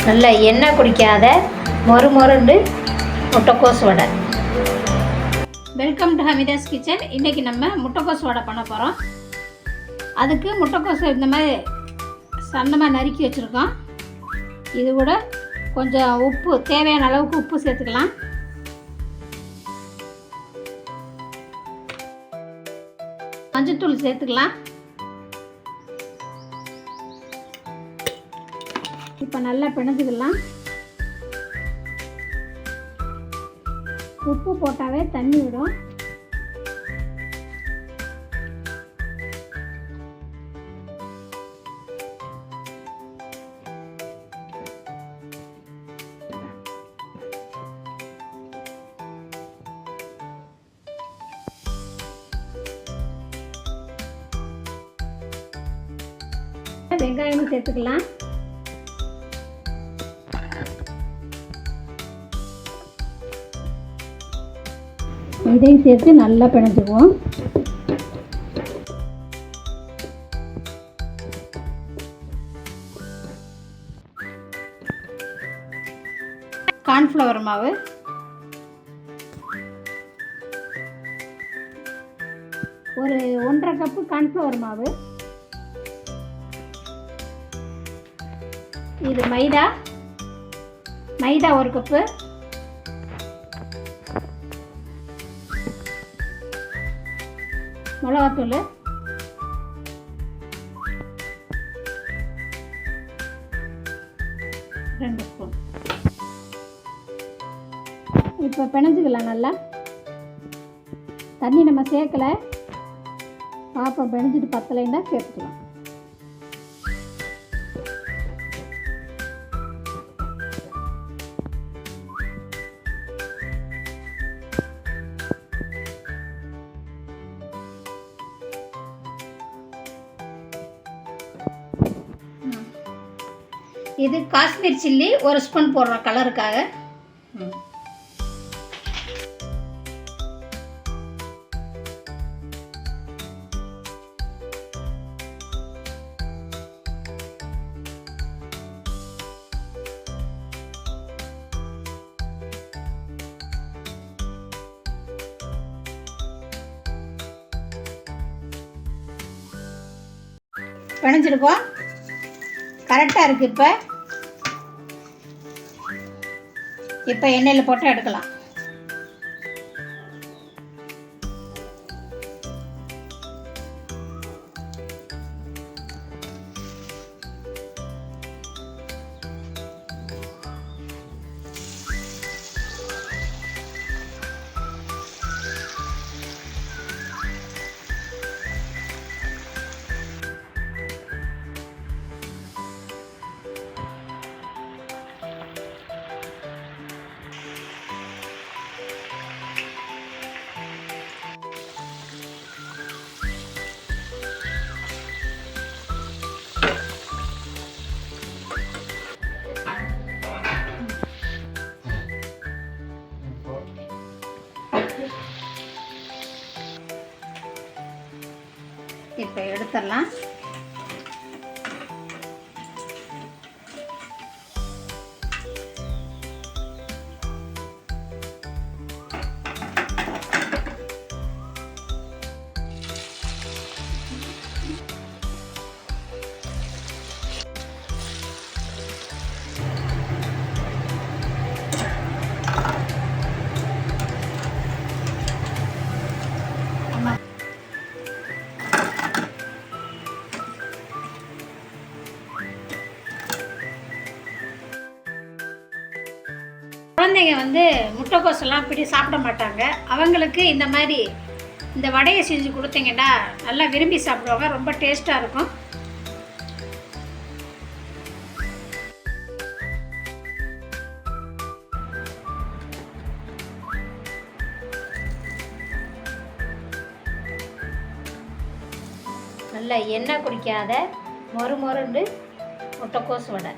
நல்ல எண்ணெய் குடிக்காத மொறுமொறுண்டு முட்டைக்கோஸ் வடை. Welcome to Hamida's kitchen. இன்றைக்கி நம்ம முட்டைக்கோஸ் வடை பண்ண போகிறோம். அதுக்கு முட்டைக்கோஸ் இந்த மாதிரி சன்னமாக நறுக்கி வச்சுருக்கோம். இது கூட கொஞ்சம் உப்பு, தேவையான அளவுக்கு உப்பு சேர்த்துக்கலாம். மஞ்சத்தூள் சேர்த்துக்கலாம். இப்போ நல்லா பிணைஞ்சுக்கலாம். உப்பு போட்டாவே தண்ணி விடும். வெங்காயமும் சேர்த்துக்கலாம். இதையும் சேர்த்து நல்லா பிணைஞ்சுக்குவோம். கார்ன்ஃப்ளவர் மாவு, ஒரு 1.5 கப்பு கார்ன்ஃப்ளவர் மாவு. இது மைதா 1 கப்பு. மிளகாத்தூள், ரெண்டு ஸ்பூன். இப்போ பிணைஞ்சிக்கலாம் நல்லா. தண்ணி நம்ம சேர்க்கலை, பாப்பம் பிணைஞ்சிட்டு பத்தலைன்னா சேர்த்துக்கலாம். இது காஷ்மீர் சில்லி 1 ஸ்பூன் போடுறோம் கலருக்காக. பிணைஞ்சிருக்கோம். கரெக்டாக இருக்குது. இப்போ எண்ணெயில் போட்டு எடுக்கலாம். இப்போ எடுத்துடலாம். குழந்தைங்க முட்டைக்கோஸ் எல்லாம் இப்படி சாப்பிட மாட்டாங்க. அவங்களுக்கு இந்த மாதிரி இந்த வடையை செஞ்சு கொடுத்தீங்கன்னா நல்லா விரும்பி சாப்பிடுவாங்க. ரொம்ப டேஸ்ட்டாக இருக்கும். நல்ல எண்ணெய் குடிக்காத மொறுமொறுண்டு முட்டைக்கோஸ் வடை.